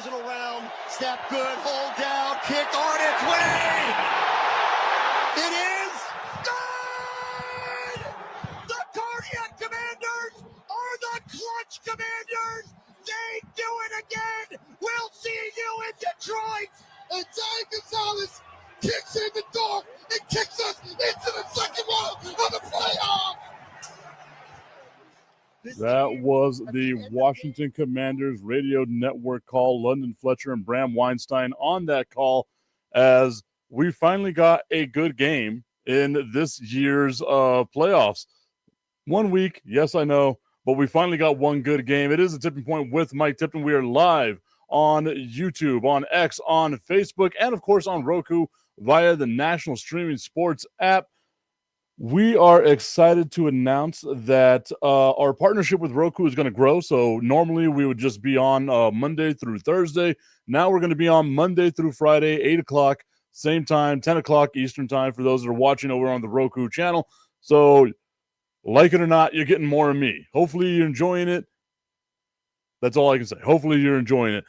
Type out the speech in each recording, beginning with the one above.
it around. Snap good, hold down, kick on its way. It is good! The Cardiac Commanders are the Clutch Commanders. They do it again. We'll see you in Detroit. And Ty Gonzalez kicks in the door and kicks us into the second round of the playoffs. That was the Washington Commanders radio network call. London Fletcher and Bram Weinstein on that call as we finally got a good game in this year's playoffs. 1 week, yes, I know, but we finally got one good game. It is a Tipping Point with Mike Tipton. We are live on YouTube, on X, on Facebook, and, of course, on Roku via the National Streaming Sports app. We are excited to announce that our partnership with Roku is going to grow. So normally we would just be on Monday through Thursday. Now we're going to be on Monday through Friday, 8 o'clock, same time, 10 o'clock Eastern time for those that are watching over on the Roku channel. So like it or not, you're getting more of me. Hopefully you're enjoying it. That's all I can say. Hopefully you're enjoying it.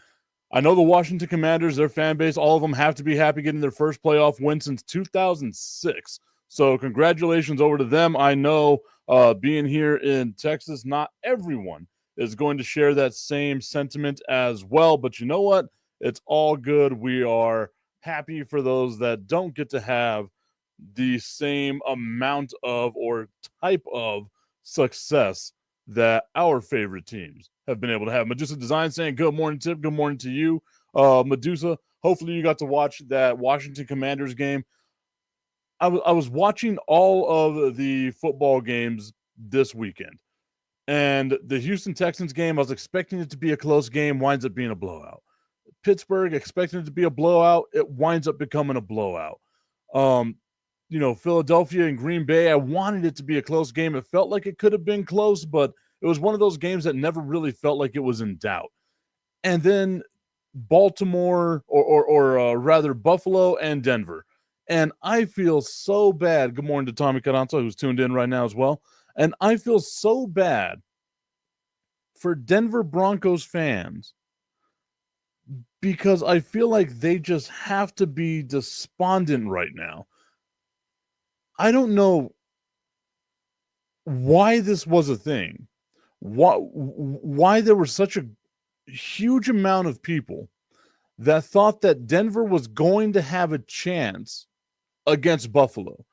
I know the Washington Commanders, their fan base, all of them have to be happy getting their first playoff win since 2006. So congratulations over to them. I know being here in Texas, not everyone is going to share that same sentiment as well. But you know what? It's all good. We are happy for those that don't get to have the same amount of or type of success that our favorite teams have been able to have. Medusa Design saying good morning, Tip. Good morning to you. Medusa, hopefully you got to watch that Washington Commanders game. I was watching all of the football games this weekend, and the Houston Texans game, I was expecting it to be a close game, winds up being a blowout. Pittsburgh, expecting it to be a blowout, it winds up becoming a blowout. Philadelphia and Green Bay, I wanted it to be a close game. It felt like it could have been close, but it was one of those games that never really felt like it was in doubt. And then Baltimore, or rather Buffalo and Denver. And I feel so bad. Good morning to Tommy Carranza, who's tuned in right now as well. And I feel so bad for Denver Broncos fans because I feel like they just have to be despondent right now. I don't know why this was a thing. Why there was such a huge amount of people that thought that Denver was going to have a chance against Buffalo.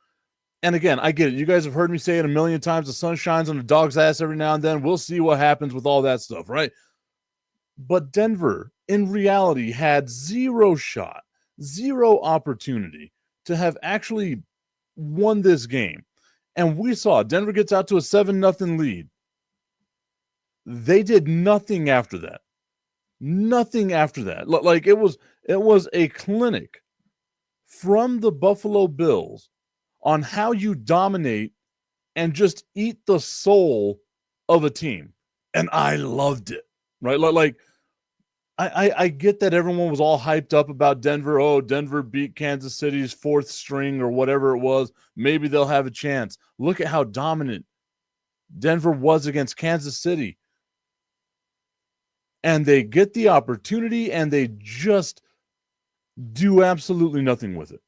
And again, I get it. You guys have heard me say it a million times. The sun shines on the dog's ass every now and then. We'll see what happens with all that stuff, right? But Denver, in reality, had zero shot, zero opportunity to have actually won this game. And we saw Denver gets out to a 7-0 lead. They did nothing after that. Nothing after that. Like it was a clinic from the Buffalo Bills on how you dominate and just eat the soul of a team. And I loved it, right? Like I get that everyone was all hyped up about Denver. Oh, Denver beat Kansas City's fourth string or whatever it was. Maybe they'll have a chance. Look at how dominant Denver was against Kansas City. And they get the opportunity and they just do absolutely nothing with it.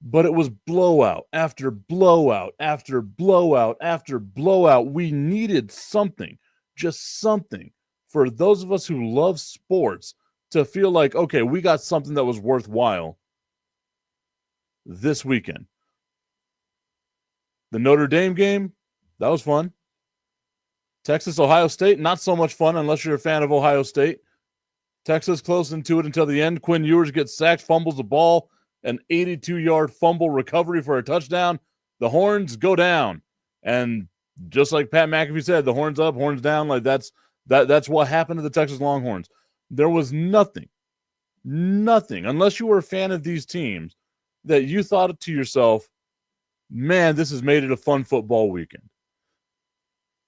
But it was blowout after blowout after blowout after blowout. We needed something, just something, for those of us who love sports to feel like, okay, we got something that was worthwhile this weekend. The Notre Dame game, that was fun. Texas, Ohio State, not so much fun unless you're a fan of Ohio State. Texas close into it until the end. Quinn Ewers gets sacked, fumbles the ball, an 82-yard fumble recovery for a touchdown. The horns go down. And just like Pat McAfee said, the horns up, horns down. Like that's what happened to the Texas Longhorns. There was nothing, unless you were a fan of these teams, that you thought to yourself, man, this has made it a fun football weekend.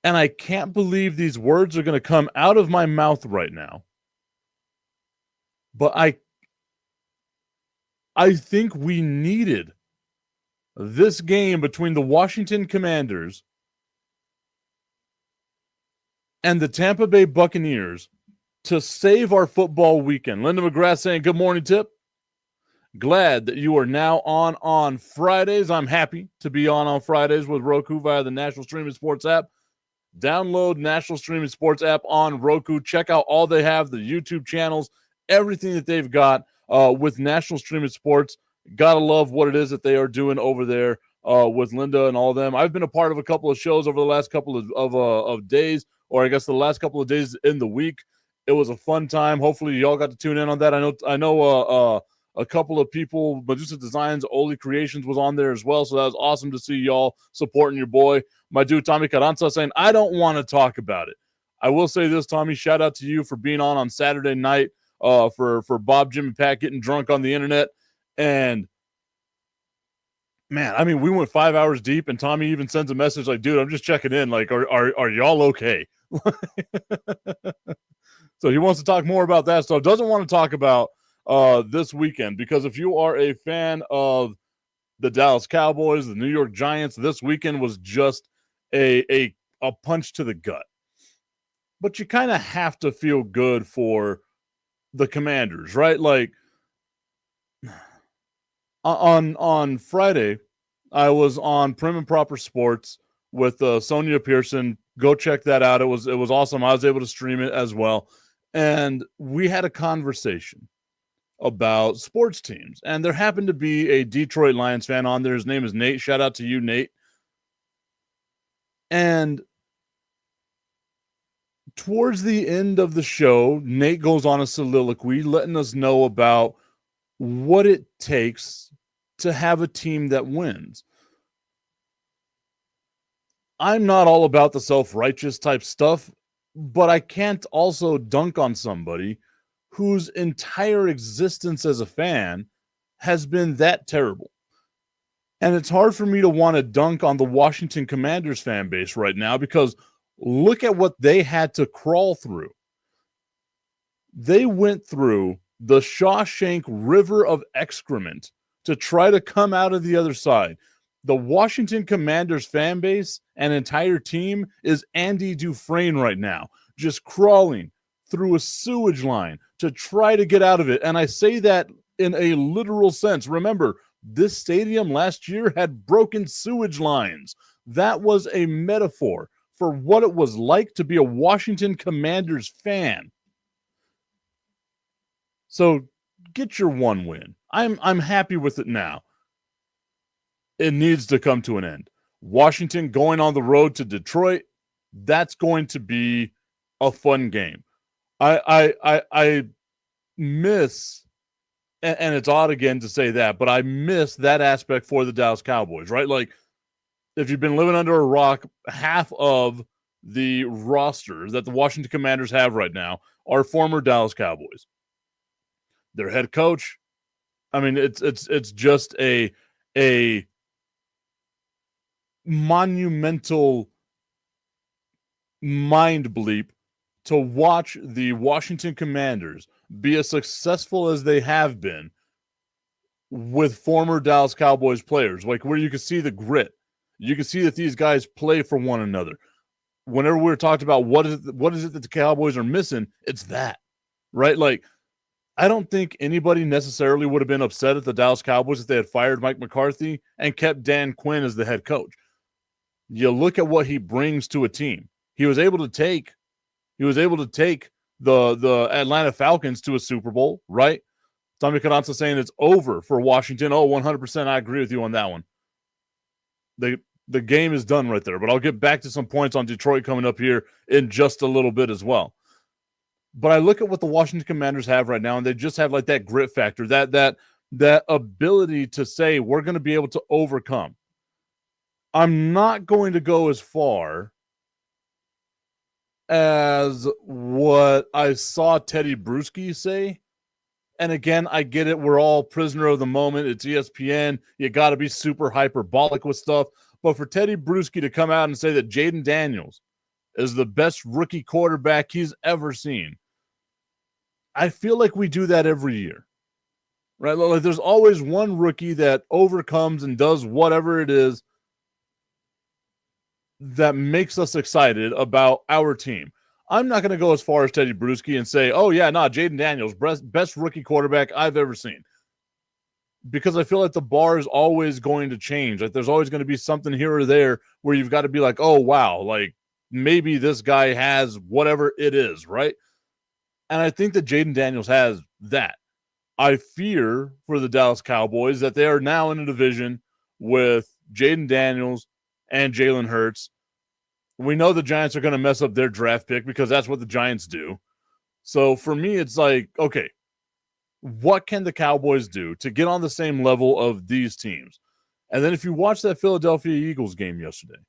And I can't believe these words are going to come out of my mouth right now. But I think we needed this game between the Washington Commanders and the Tampa Bay Buccaneers to save our football weekend. Linda McGrath saying, good morning, Tip. Glad that you are now on Fridays. I'm happy to be on Fridays with Roku via the National Streaming Sports app. Download National Streaming Sports app on Roku. Check out all they have, the YouTube channels, everything that they've got with National Streaming Sports. Gotta love what it is that they are doing over there with Linda and all of them. I've been a part of a couple of shows over the last couple of days, or I guess the last couple of days in the week. It was a fun time. Hopefully y'all got to tune in on that. I know a couple of people, Medusa Designs, Oli Creations was on there as well. So that was awesome to see y'all supporting your boy. My dude, Tommy Carranza, saying, I don't want to talk about it. I will say this, Tommy, shout out to you for being on Saturday night for Bob, Jim, and Pat getting drunk on the internet. And, man, I mean, we went 5 hours deep, and Tommy even sends a message like, dude, I'm just checking in. Like, are y'all okay? So he wants to talk more about that stuff. Doesn't want to talk about this weekend, because if you are a fan of the Dallas Cowboys, the New York Giants, this weekend was just a punch to the gut. But you kind of have to feel good for the Commanders, right? Like on Friday, I was on Prim and Proper Sports with Sonia Pearson. Go check that out. It was awesome. I was able to stream it as well. And we had a conversation about sports teams. And there happened to be a Detroit Lions fan on there. His name is Nate. Shout out to you, Nate. And towards the end of the show, Nate goes on a soliloquy letting us know about what it takes to have a team that wins. I'm not all about the self-righteous type stuff, but I can't also dunk on somebody whose entire existence as a fan has been that terrible. And it's hard for me to want to dunk on the Washington Commanders fan base right now, because look at what they had to crawl through. They went through the Shawshank River of excrement to try to come out of the other side. The Washington Commanders fan base and entire team is Andy Dufresne right now, just crawling through a sewage line to try to get out of it. And I say that in a literal sense. Remember, this stadium last year had broken sewage lines. That was a metaphor for what it was like to be a Washington Commanders fan. So get your one win. I'm happy with it now. It needs to come to an end. Washington going on the road to Detroit, that's going to be a fun game. I miss, and it's odd again to say that, but I miss that aspect for the Dallas Cowboys, right? Like, if you've been living under a rock, half of the roster that the Washington Commanders have right now are former Dallas Cowboys. Their head coach, I mean, it's just a monumental mind bleep to watch the Washington Commanders be as successful as they have been with former Dallas Cowboys players, like where you can see the grit. You can see that these guys play for one another. Whenever we're talked about what is it that the Cowboys are missing, it's that, right? Like, I don't think anybody necessarily would have been upset at the Dallas Cowboys if they had fired Mike McCarthy and kept Dan Quinn as the head coach. You look at what he brings to a team. He was able to take the Atlanta Falcons to a Super Bowl, right? Tommy Carranza saying it's over for Washington. Oh, 100%. I agree with you on that one. The game is done right there, but I'll get back to some points on Detroit coming up here in just a little bit as well. But I look at what the Washington Commanders have right now, and they just have like that grit factor, that ability to say we're going to be able to overcome. I'm not going to go as far as what I saw Teddy Bruschi say. And again, I get it. We're all prisoner of the moment. It's ESPN. You got to be super hyperbolic with stuff. But for Teddy Bruschi to come out and say that Jaden Daniels is the best rookie quarterback he's ever seen, I feel like we do that every year, right? Like, there's always one rookie that overcomes and does whatever it is that makes us excited about our team. I'm not going to go as far as Teddy Bruschi and say, oh, yeah, no, Jaden Daniels, best rookie quarterback I've ever seen. Because I feel like the bar is always going to change. Like there's always going to be something here or there where you've got to be like, oh, wow, like maybe this guy has whatever it is, right? And I think that Jaden Daniels has that. I fear for the Dallas Cowboys that they are now in a division with Jaden Daniels and Jalen Hurts. We know the Giants are going to mess up their draft pick because that's what the Giants do. So for me, it's like, okay, what can the Cowboys do to get on the same level of these teams? And then if you watch that Philadelphia Eagles game yesterday,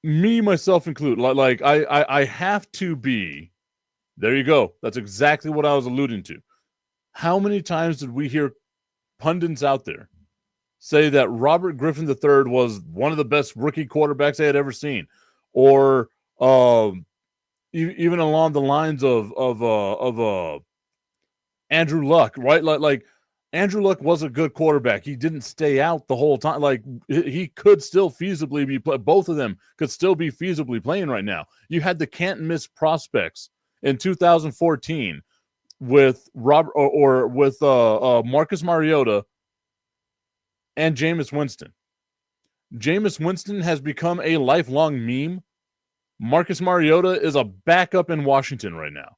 me, myself included, like I have to be, there you go. That's exactly what I was alluding to. How many times did we hear pundits out there say that Robert Griffin III was one of the best rookie quarterbacks they had ever seen, or even along the lines of Andrew Luck, right? Like Andrew Luck was a good quarterback. He didn't stay out the whole time. Like he could still feasibly be both of them could still be feasibly playing right now. You had the can't miss prospects in 2014 with Robert or with Marcus Mariota and Jameis Winston. Jameis Winston has become a lifelong meme. Marcus Mariota is a backup in Washington right now.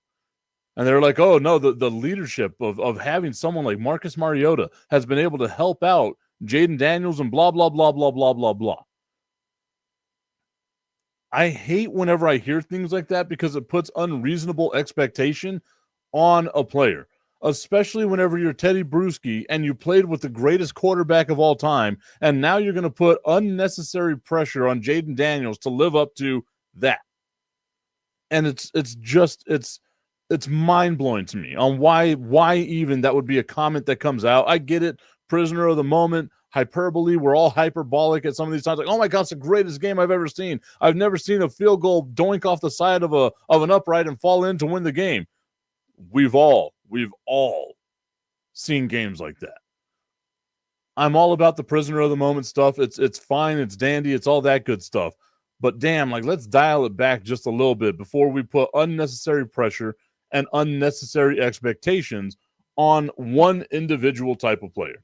And they're like, oh, no, the leadership of having someone like Marcus Mariota has been able to help out Jaden Daniels and blah, blah, blah, blah, blah, blah, blah. I hate whenever I hear things like that because it puts unreasonable expectation on a player, especially whenever you're Teddy Bruschi and you played with the greatest quarterback of all time, and now you're going to put unnecessary pressure on Jaden Daniels to live up to that. And it's mind-blowing to me on why even that would be a comment that comes out. I get it, prisoner of the moment, hyperbole. We're all hyperbolic at some of these times. Like, oh my God, it's the greatest game I've ever seen. I've never seen a field goal doink off the side of an upright and fall in to win the game. We've all seen games like that. I'm all about the prisoner of the moment stuff. It's fine, it's dandy, it's all that good stuff. But damn, like let's dial it back just a little bit before we put unnecessary pressure and unnecessary expectations on one individual type of player.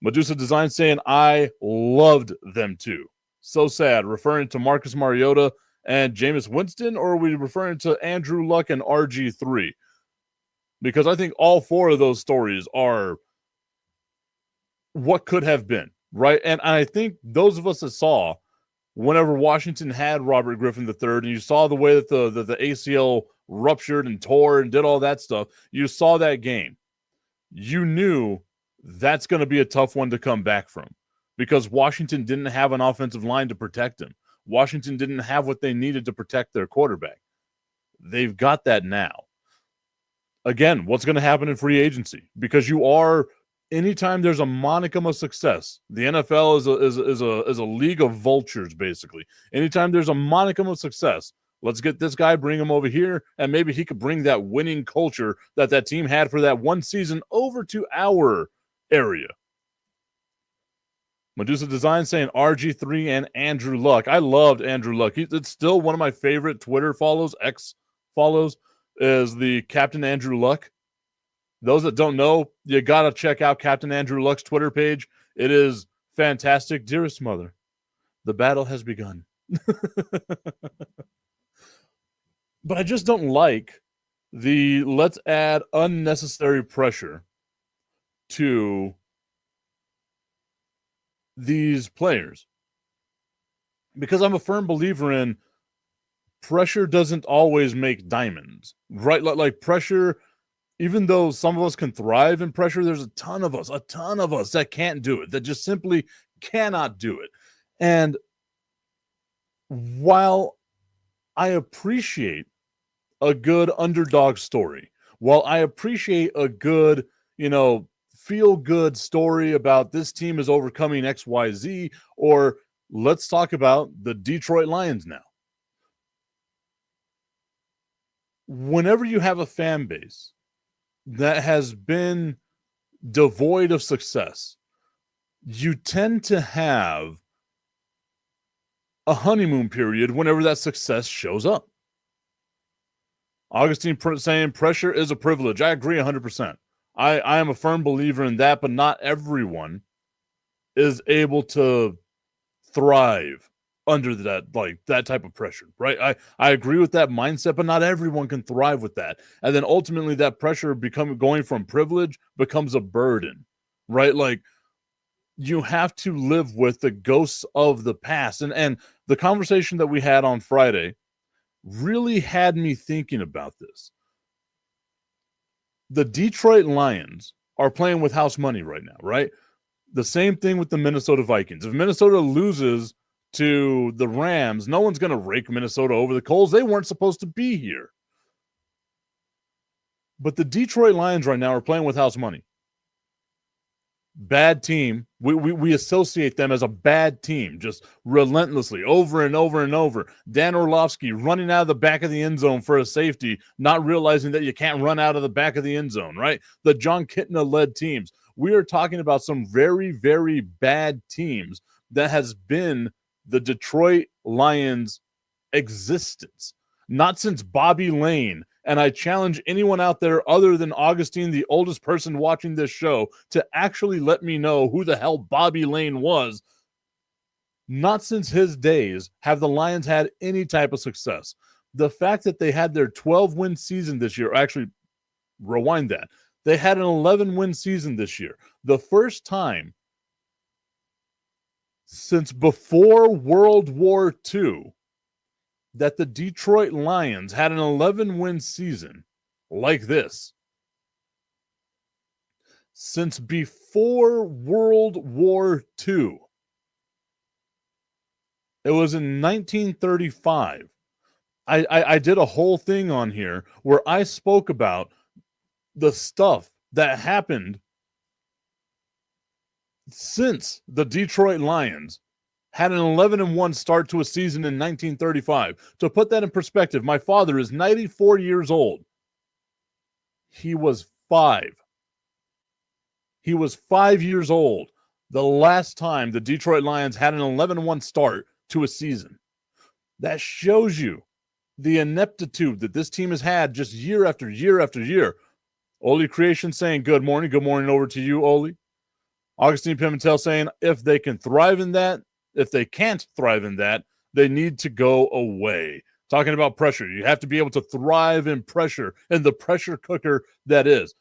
Medusa Design saying, I loved them too. So sad. Referring to Marcus Mariota and Jameis Winston, or are we referring to Andrew Luck and RG3? Because I think all four of those stories are what could have been, right? And I think those of us that saw whenever Washington had Robert Griffin III, and you saw the way that the ACL ruptured and tore and did all that stuff, you saw that game. You knew that's going to be a tough one to come back from because Washington didn't have an offensive line to protect him. Washington didn't have what they needed to protect their quarterback. They've got that now. Again, what's going to happen in free agency? Because anytime there's a monicum of success, the NFL is a league of vultures, basically. Anytime there's a monicum of success, let's get this guy, bring him over here, and maybe he could bring that winning culture that team had for that one season over to our area. Medusa Design saying RG3 and Andrew Luck. I loved Andrew Luck. It's still one of my favorite Twitter follows, X follows, is the Captain Andrew Luck. Those that don't know, you got to check out Captain Andrew Luck's Twitter page. It is fantastic. Dearest mother, the battle has begun. But I just don't like the let's add unnecessary pressure to these players. Because I'm a firm believer in pressure doesn't always make diamonds, right? Like pressure, even though some of us can thrive in pressure, there's a ton of us that can't do it, that just simply cannot do it. And while I appreciate a good underdog story, while I appreciate a good, feel good story about this team is overcoming XYZ, or let's talk about the Detroit Lions now. Whenever you have a fan base that has been devoid of success, you tend to have a honeymoon period whenever that success shows up. Augustine saying pressure is a privilege. I agree 100%. I am a firm believer in that, but not everyone is able to thrive under that type of pressure, right? I agree with that mindset, but not everyone can thrive with that. And then ultimately that pressure going from privilege becomes a burden, right? Like, you have to live with the ghosts of the past. And the conversation that we had on Friday really had me thinking about this. The Detroit Lions are playing with house money right now, right? The same thing with the Minnesota Vikings. If Minnesota loses to the Rams, no one's going to rake Minnesota over the coals. They weren't supposed to be here. But the Detroit Lions right now are playing with house money. Bad team. We associate them as a bad team, just relentlessly, over and over and over. Dan Orlovsky running out of the back of the end zone for a safety, not realizing that you can't run out of the back of the end zone, right? The John Kitna-led teams. We are talking about some very, very bad teams that has been the Detroit Lions' existence. Not since Bobby Lane. And I challenge anyone out there other than Augustine, the oldest person watching this show, to actually let me know who the hell Bobby Lane was. Not since his days have the Lions had any type of success. The fact that they had their 12-win season this year, actually, rewind that. They had an 11-win season this year. The first time since before World War II that the Detroit Lions had an 11-win season like this. Since before World War II. It was in 1935. I did a whole thing on here where I spoke about the stuff that happened since the Detroit Lions had an 11-1 start to a season in 1935. To put that in perspective, my father is 94 years old. He was 5. He was 5 years old the last time the Detroit Lions had an 11-1 start to a season. That shows you the ineptitude that this team has had just year after year after year. Oli Creation saying good morning. Good morning over to you, Oli. Augustine Pimentel saying if they can thrive in that, if they can't thrive in that, they need to go away. Talking about pressure. You have to be able to thrive in pressure, in the pressure cooker that is.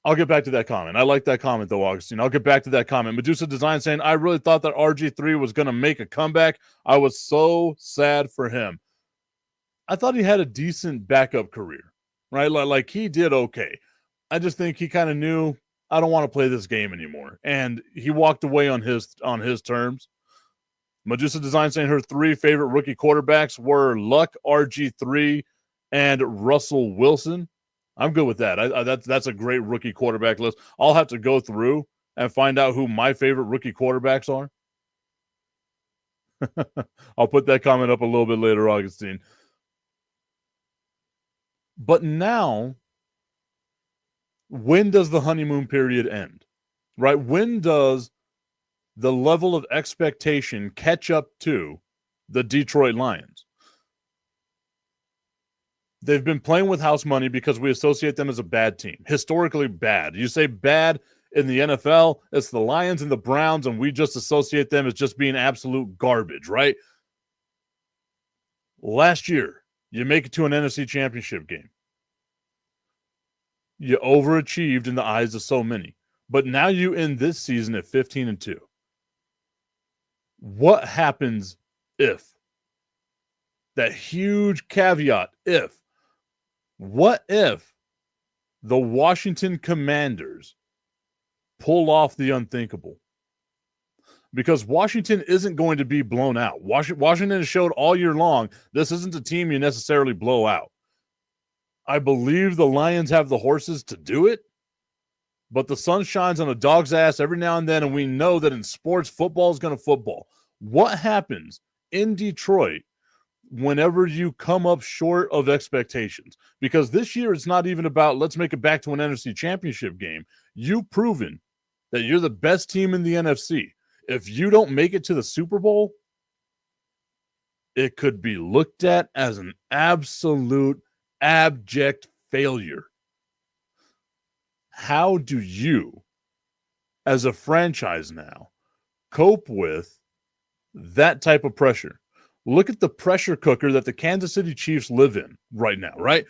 I'll get back to that comment. I like that comment, though, Augustine. I'll get back to that comment. Medusa Design saying, I really thought that RG3 was going to make a comeback. I was so sad for him. I thought he had a decent backup career, right? Like he did okay. I just think he kind of knew, I don't want to play this game anymore. And he walked away on his terms. Medusa Design saying her 3 favorite rookie quarterbacks were Luck, RG3, and Russell Wilson. I'm good with that. That's a great rookie quarterback list. I'll have to go through and find out who my favorite rookie quarterbacks are. I'll put that comment up a little bit later, Augustine. But now, when does the honeymoon period end? Right? When does the level of expectation catch up to the Detroit Lions? They've been playing with house money because we associate them as a bad team. Historically bad. You say bad in the NFL, it's the Lions and the Browns, and we just associate them as just being absolute garbage, right? Last year, you make it to an NFC Championship game. You overachieved in the eyes of so many. But now you end this season at 15-2. What happens if? That huge caveat, if. What if the Washington Commanders pull off the unthinkable? Because Washington isn't going to be blown out. Washington has showed all year long this isn't a team you necessarily blow out. I believe the Lions have the horses to do it, but the sun shines on a dog's ass every now and then, and we know that in sports, football is going to football. What happens in Detroit whenever you come up short of expectations? Because this year it's not even about let's make it back to an NFC Championship game. You've proven that you're the best team in the NFC. If you don't make it to the Super Bowl, it could be looked at as an absolute abject failure. How do you, as a franchise now, cope with that type of pressure? Look at the pressure cooker that the Kansas City Chiefs live in right now, right?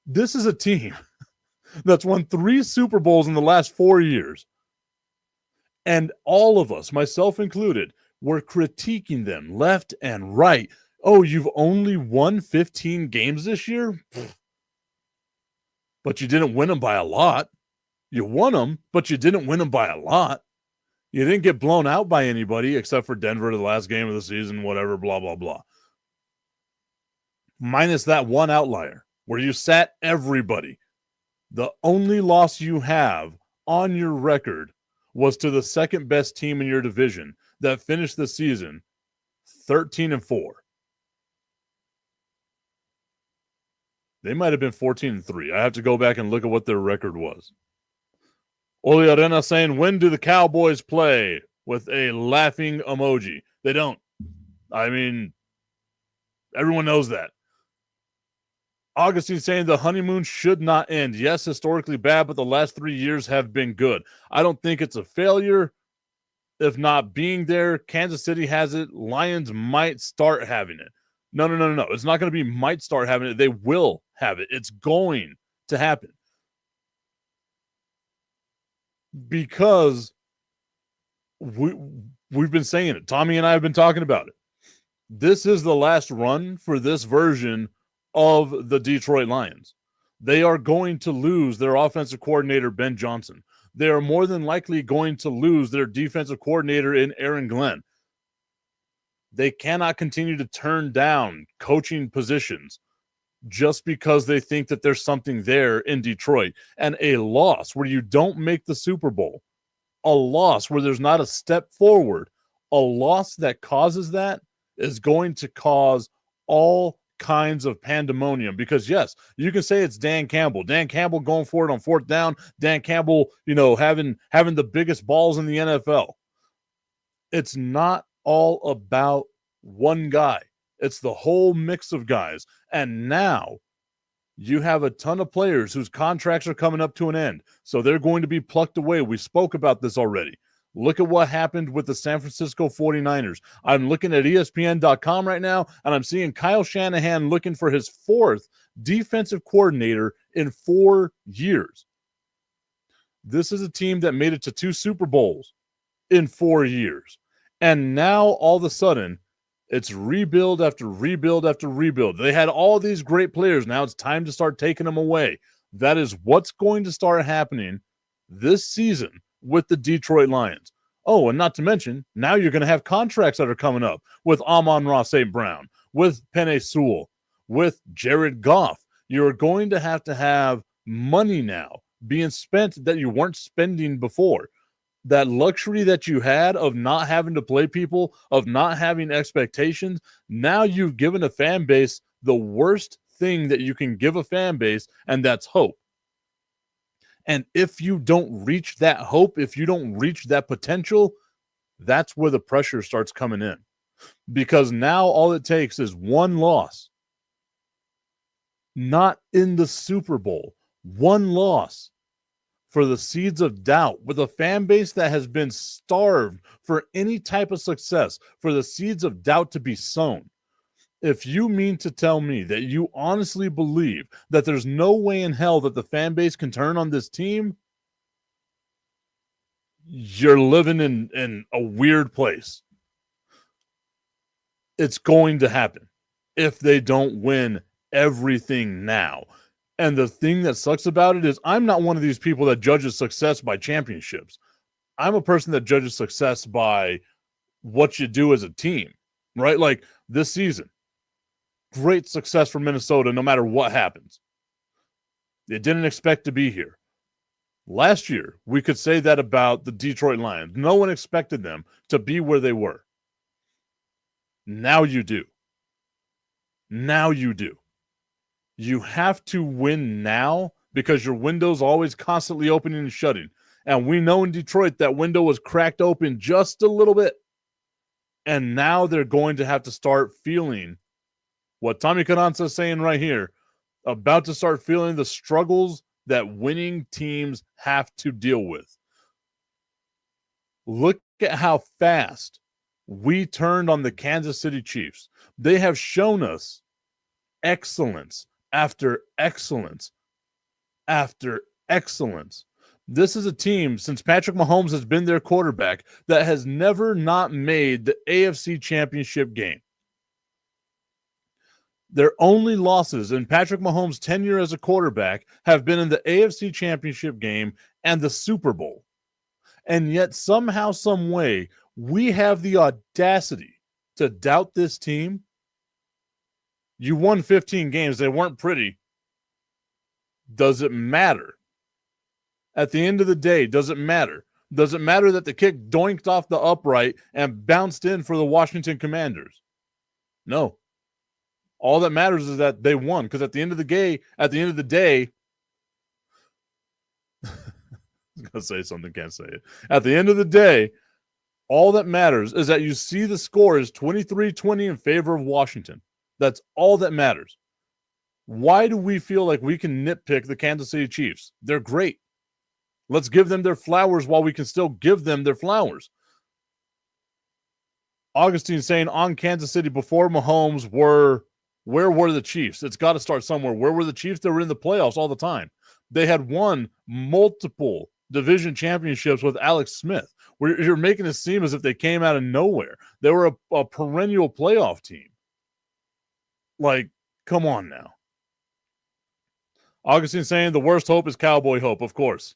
This is a team that's won 3 Super Bowls in the last 4 years. And all of us, myself included, were critiquing them left and right. Oh, you've only won 15 games this year? But you didn't win them by a lot. You won them, but you didn't win them by a lot. You didn't get blown out by anybody except for Denver, the last game of the season, whatever, blah, blah, blah. Minus that one outlier where you sat everybody. The only loss you have on your record was to the second best team in your division that finished the season 13-4. They might have been 14-3. I have to go back and look at what their record was. Oli Arena saying, when do the Cowboys play? With a laughing emoji. They don't. I mean, everyone knows that. Augustine saying the honeymoon should not end. Yes, historically bad, but the last 3 years have been good. I don't think it's a failure. If not being there, Kansas City has it. Lions might start having it. No. It's not going to be might start having it. They will have it. It's going to happen. Because we've been saying it. Tommy and I have been talking about it. This is the last run for this version of the Detroit Lions. They are going to lose their offensive coordinator, Ben Johnson. They are more than likely going to lose their defensive coordinator in Aaron Glenn. They cannot continue to turn down coaching positions just because they think that there's something there in Detroit. And a loss where you don't make the Super Bowl, a loss where there's not a step forward, a loss that causes that is going to cause all kinds of pandemonium. Because yes, you can say it's Dan Campbell going for it on 4th down, Dan Campbell, having the biggest balls in the NFL. It's not all about one guy. It's the whole mix of guys. And now you have a ton of players whose contracts are coming up to an end. So they're going to be plucked away. We spoke about this already. Look at what happened with the San Francisco 49ers. I'm looking at ESPN.com right now, and I'm seeing Kyle Shanahan looking for his 4th defensive coordinator in 4 years. This is a team that made it to 2 Super Bowls in 4 years. And now, all of a sudden, it's rebuild after rebuild after rebuild. They had all these great players. Now it's time to start taking them away. That is what's going to start happening this season with the Detroit Lions. Oh, and not to mention, now you're going to have contracts that are coming up with Amon-Ra St. Brown, with Penei Sewell, with Jared Goff. You're going to have money now being spent that you weren't spending before. That luxury that you had of not having to play people, of not having expectations, now you've given a fan base the worst thing that you can give a fan base, and that's hope. And if you don't reach that hope, if you don't reach that potential, that's where the pressure starts coming in. Because now all it takes is one loss. Not in the Super Bowl. One loss for the seeds of doubt, with a fan base that has been starved for any type of success, for the seeds of doubt to be sown. If you mean to tell me that you honestly believe that there's no way in hell that the fan base can turn on this team, you're living in a weird place. It's going to happen if they don't win everything now. And the thing that sucks about it is I'm not one of these people that judges success by championships. I'm a person that judges success by what you do as a team, right? Like this season, great success for Minnesota no matter what happens. They didn't expect to be here. Last year, we could say that about the Detroit Lions. No one expected them to be where they were. Now you do. Now you do. You have to win now because your window's always constantly opening and shutting. And we know in Detroit that window was cracked open just a little bit. And now they're going to have to start feeling what Tommy Cananza is saying right here, about to start feeling the struggles that winning teams have to deal with. Look at how fast we turned on the Kansas City Chiefs. They have shown us excellence after excellence after excellence. This is a team, since Patrick Mahomes has been their quarterback, that has never not made the AFC Championship game. Their only losses in Patrick Mahomes' tenure as a quarterback have been in the AFC Championship game and the Super Bowl. And yet, somehow, some way, we have the audacity to doubt this team. You won 15 games. They weren't pretty. Does it matter? At the end of the day, does it matter? Does it matter that the kick doinked off the upright and bounced in for the Washington Commanders? No. All that matters is that they won, because at the end of the day, I was going to say something, can't say it. At the end of the day, all that matters is that you see the score is 23-20 in favor of Washington. That's all that matters. Why do we feel like we can nitpick the Kansas City Chiefs? They're great. Let's give them their flowers while we can still give them their flowers. Augustine saying on Kansas City before Mahomes where were the Chiefs? It's got to start somewhere. Where were the Chiefs? They were in the playoffs all the time. They had won multiple division championships with Alex Smith. You're making it seem as if they came out of nowhere. They were a perennial playoff team. Like, come on now. Augustine saying the worst hope is Cowboy hope, of course.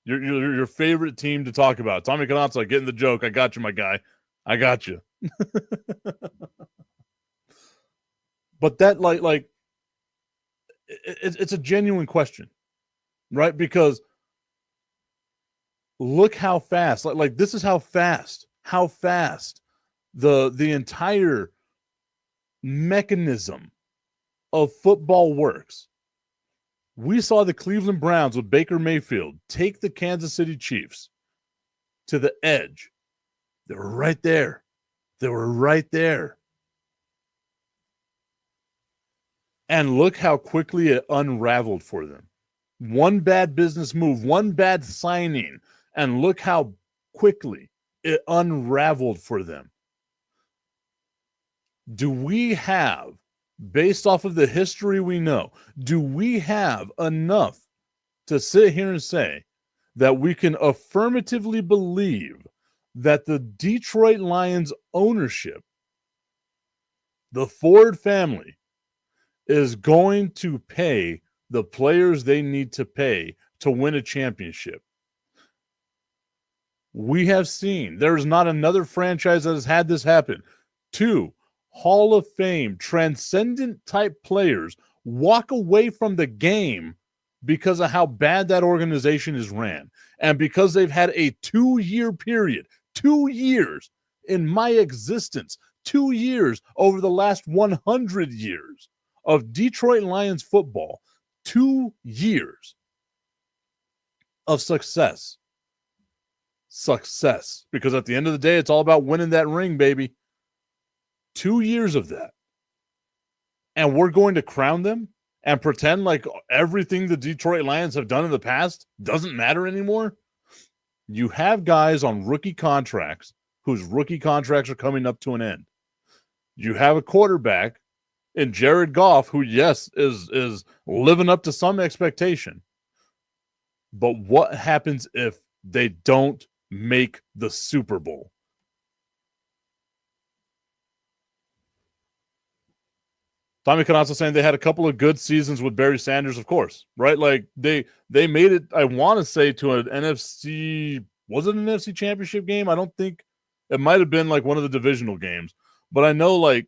Your favorite team to talk about. Tommy Canazza getting the joke. I got you, my guy. I got you. But that, it's a genuine question, right? Because look how fast, this is how fast the entire mechanism of football works. We saw the Cleveland Browns with Baker Mayfield take the Kansas City Chiefs to the edge. They were right there. And look how quickly it unraveled for them. One bad business move, one bad signing, and look how quickly it unraveled for them. Do we have, based off of the history we know, do we have enough to sit here and say that we can affirmatively believe that the Detroit Lions ownership, the Ford family, is going to pay the players they need to pay to win a championship? We have seen there is not another franchise that has had this happen. 2 Hall of Fame, transcendent type players walk away from the game because of how bad that organization is ran. And because they've had a 2-year period, 2 years in my existence, 2 years over the last 100 years of Detroit Lions football, 2 years of success. Because at the end of the day, it's all about winning that ring, baby. 2 years of that. And we're going to crown them and pretend like everything the Detroit Lions have done in the past doesn't matter anymore? You have guys on rookie contracts whose rookie contracts are coming up to an end. You have a quarterback in Jared Goff who, yes, is living up to some expectation. But what happens if they don't make the Super Bowl? Tommy Canazza saying they had a couple of good seasons with Barry Sanders, of course, right? Like they made it, I want to say, to an NFC, was it an NFC championship game? I don't think, it might have been like one of the divisional games, but I know like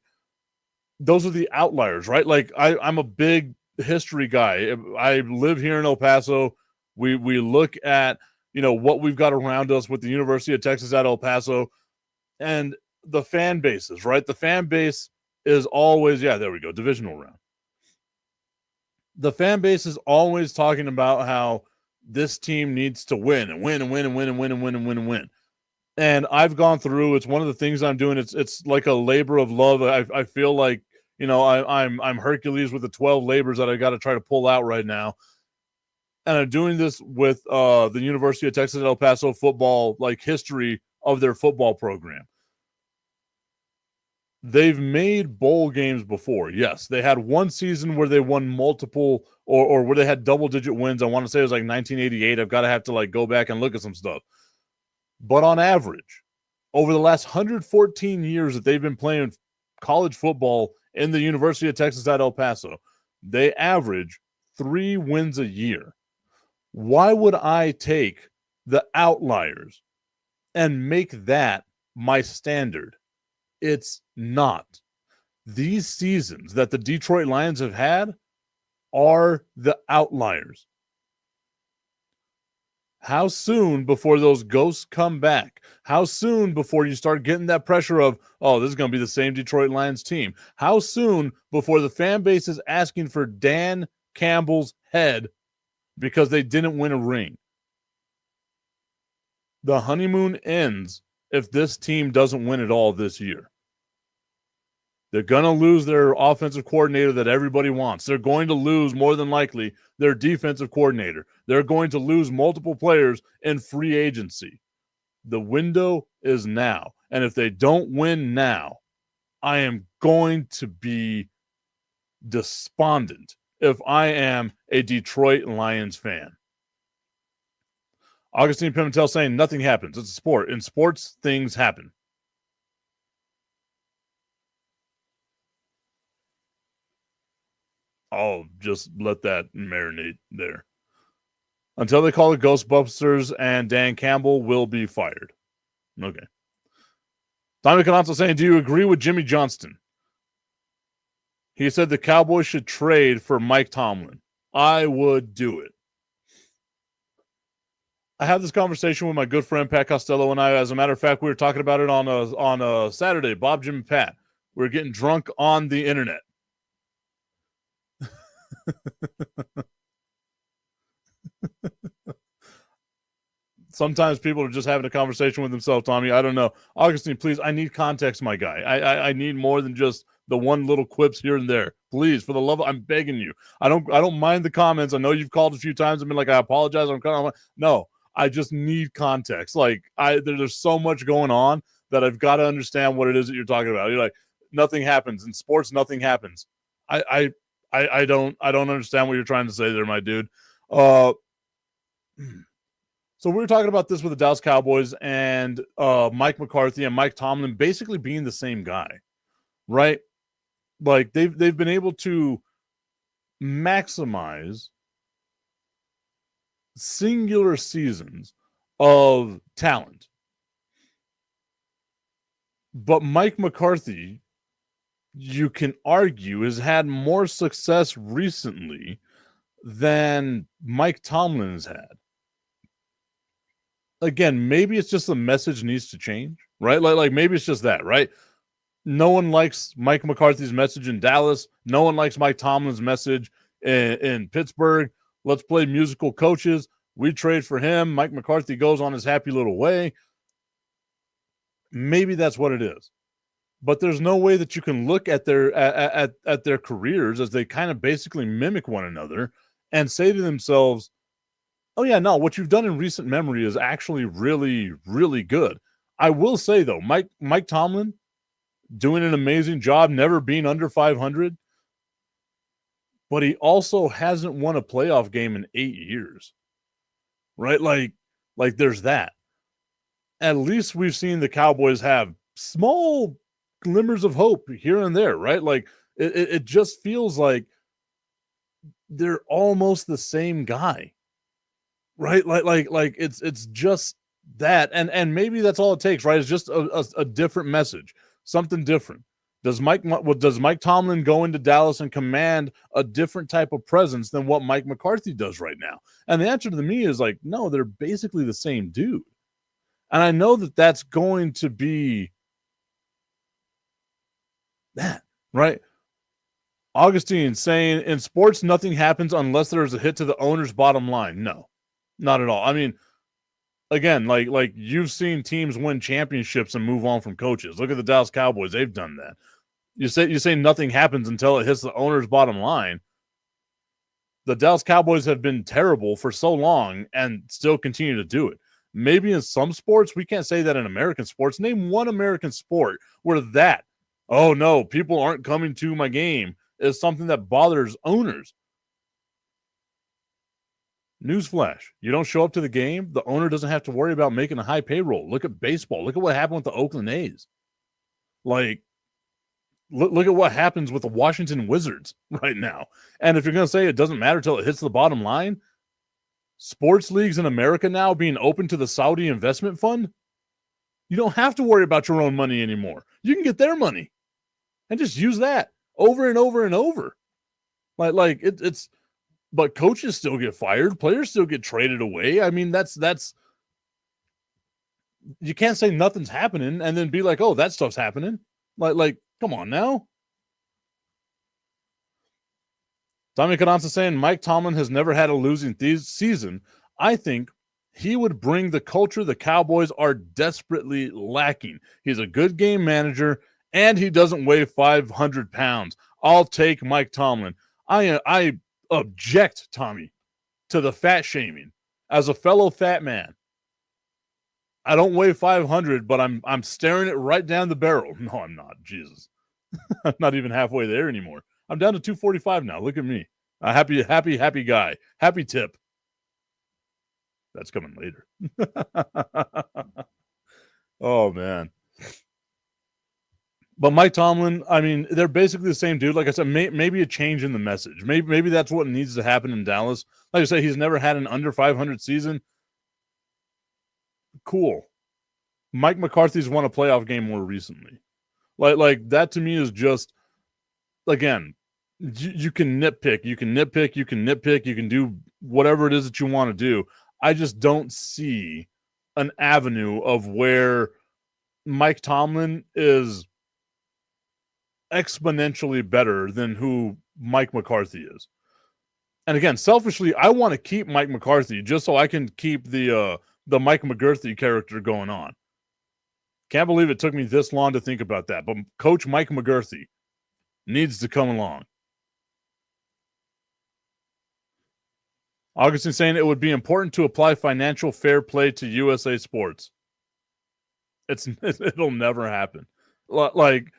those are the outliers, right? Like I'm a big history guy. I live here in El Paso. We look at, what we've got around us with the University of Texas at El Paso and the fan bases, right? The fan base is always, there we go, divisional round. The fan base is always talking about how this team needs to win and win and win and win and win and win and win and win. And I've gone through. It's one of the things I'm doing. It's like a labor of love. I feel like, you know, I'm Hercules with the 12 labors that I got to try to pull out right now. And I'm doing this with the University of Texas at El Paso football, like history of their football program. They've made bowl games before. Yes, they had one season where they won multiple, or where they had double-digit wins. I want to say it was like 1988. I've got to have to like go back and look at some stuff. But on average, over the last 114 years that they've been playing college football in the University of Texas at El Paso, they average 3 wins a year. Why would I take the outliers and make that my standard? It's not. These seasons that the Detroit Lions have had are the outliers. How soon before those ghosts come back? How soon before you start getting that pressure of, oh, this is going to be the same Detroit Lions team? How soon before the fan base is asking for Dan Campbell's head because they didn't win a ring? The honeymoon ends if this team doesn't win it all this year. They're going to lose their offensive coordinator that everybody wants. They're going to lose, more than likely, their defensive coordinator. They're going to lose multiple players in free agency. The window is now. And if they don't win now, I am going to be despondent if I am a Detroit Lions fan. Augustine Pimentel saying nothing happens. It's a sport. In sports, things happen. I'll just let that marinate there. Until they call it Ghostbusters, and Dan Campbell will be fired. Okay. Tommy Canazzo saying, do you agree with Jimmy Johnston? He said the Cowboys should trade for Mike Tomlin. I would do it. I had this conversation with my good friend Pat Costello and I. As a matter of fact, we were talking about it on a Saturday. Bob, Jim, and Pat. We were getting drunk on the internet. Sometimes people are just having a conversation with themselves, Tommy. I don't know. Augustine, please, I need context, my guy. I need more than just the one little quips here and there. Please, for the love of, I'm begging you. I don't mind the comments. I know you've called a few times and been like, I apologize. I'm kind of no. I just need context. Like there's so much going on that I've got to understand what it is that you're talking about. You're like, nothing happens in sports. Nothing happens. I don't understand what you're trying to say there, my dude. So we were talking about this with the Dallas Cowboys and Mike McCarthy and Mike Tomlin basically being the same guy, right? Like they've been able to maximize singular seasons of talent. But Mike McCarthy, you can argue, has had more success recently than Mike Tomlin has had. Again, maybe it's just the message needs to change, right? Like maybe it's just that, right? No one likes Mike McCarthy's message in Dallas. No one likes Mike Tomlin's message in Pittsburgh. Let's play musical coaches. We trade for him. Mike McCarthy goes on his happy little way. Maybe that's what it is. But there's no way that you can look at their careers as they kind of basically mimic one another and say to themselves, oh, yeah, no, what you've done in recent memory is actually really, really good. I will say, though, Mike Tomlin doing an amazing job, never being under 500, but he also hasn't won a playoff game in 8 years, right? Like there's that. At least we've seen the Cowboys have small glimmers of hope here and there, right? Like it just feels like they're almost the same guy, right? Like it's just that, and maybe that's all it takes, right? It's just a different message, something different. Does Mike Tomlin go into Dallas and command a different type of presence than what Mike McCarthy does right now? And the answer to me is like, no, they're basically the same dude. And I know that that's going to be that, right? Augustine saying in sports, nothing happens unless there's a hit to the owner's bottom line. No, not at all. I mean, again, like you've seen teams win championships and move on from coaches. Look at the Dallas Cowboys; they've done that. You say nothing happens until it hits the owner's bottom line. The Dallas Cowboys have been terrible for so long and still continue to do it. Maybe in some sports, we can't say that in American sports. Name one American sport where that, oh no, people aren't coming to my game, is something that bothers owners. Newsflash, you don't show up to the game, the owner doesn't have to worry about making a high payroll. Look at baseball. Look at what happened with the Oakland A's. Like, look at what happens with the Washington Wizards right now. And if you're going to say it doesn't matter till it hits the bottom line, sports leagues in America now being open to the Saudi investment fund, you don't have to worry about your own money anymore. You can get their money and just use that over and over and over. It's but coaches still get fired, players still get traded away. I mean, that's you can't say nothing's happening and then be like, oh, that stuff's happening. Like, come on now. Tommy Cananza saying Mike Tomlin has never had a losing season. I think he would bring the culture the Cowboys are desperately lacking. He's a good game manager, and he doesn't weigh 500 pounds. I'll take Mike Tomlin. I object, Tommy, to the fat shaming. As a fellow fat man, I don't weigh 500, but I'm staring it right down the barrel. No, I'm not. Jesus. I'm not even halfway there anymore. I'm down to 245 now. Look at me. A happy guy. Happy tip. That's coming later. Oh, man. But Mike Tomlin, I mean, they're basically the same dude. Like I said, maybe a change in the message. Maybe that's what needs to happen in Dallas. Like I said, he's never had an under 500 season. Cool. Mike McCarthy's won a playoff game more recently. Like that to me is just, again, you can nitpick. You can do whatever it is that you want to do. I just don't see an avenue of where Mike Tomlin is exponentially better than who Mike McCarthy is. And again, selfishly, I want to keep Mike McCarthy just so I can keep the Mike McGurthy character going on. Can't believe it took me this long to think about that. But Coach Mike McGurthy needs to come along. Augustine saying it would be important to apply financial fair play to USA sports. It'll never happen. Like,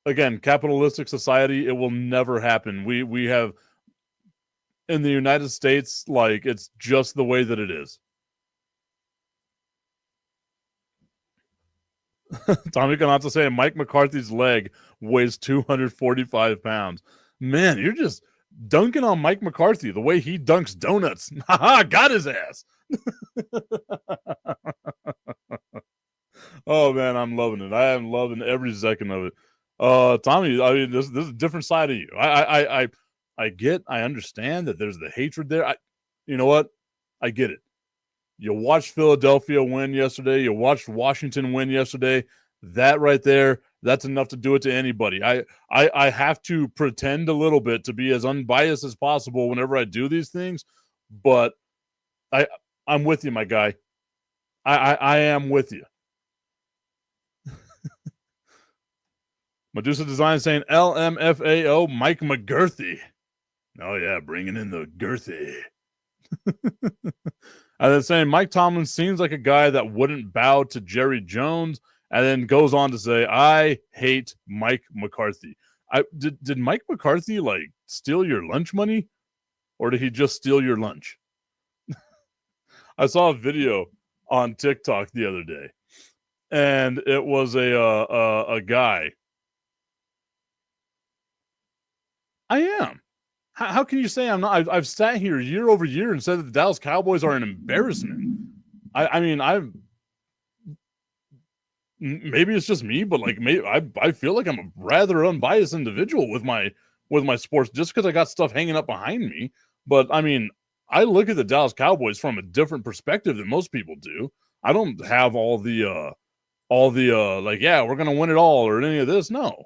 again, capitalistic society, it will never happen. We have, in the United States, like, it's just the way that it is. Tommy Canazza saying Mike McCarthy's leg weighs 245 pounds. Man, you're just dunking on Mike McCarthy the way he dunks donuts. Haha, got his ass. Oh, man, I'm loving it. I am loving every second of it. Tommy, I mean, this is a different side of you. I understand that there's the hatred there. You know what? I get it. You watched Philadelphia win yesterday. You watched Washington win yesterday. That right there, that's enough to do it to anybody. I have to pretend a little bit to be as unbiased as possible whenever I do these things, but I'm with you, my guy. I am with you. Medusa Design saying LMFAO Mike McGurthy. Oh, yeah, bringing in the girthy. And then saying Mike Tomlin seems like a guy that wouldn't bow to Jerry Jones, and then goes on to say, I hate Mike McCarthy. Did Mike McCarthy, like, steal your lunch money? Or did he just steal your lunch? I saw a video on TikTok the other day, and it was a guy. I am. How can you say I'm not? I've sat here year over year and said that the Dallas Cowboys are an embarrassment. I mean, maybe it's just me, but like, I feel like I'm a rather unbiased individual with my sports just because I got stuff hanging up behind me. But I mean, I look at the Dallas Cowboys from a different perspective than most people do. I don't have all the like, yeah, we're gonna win it all or any of this. No.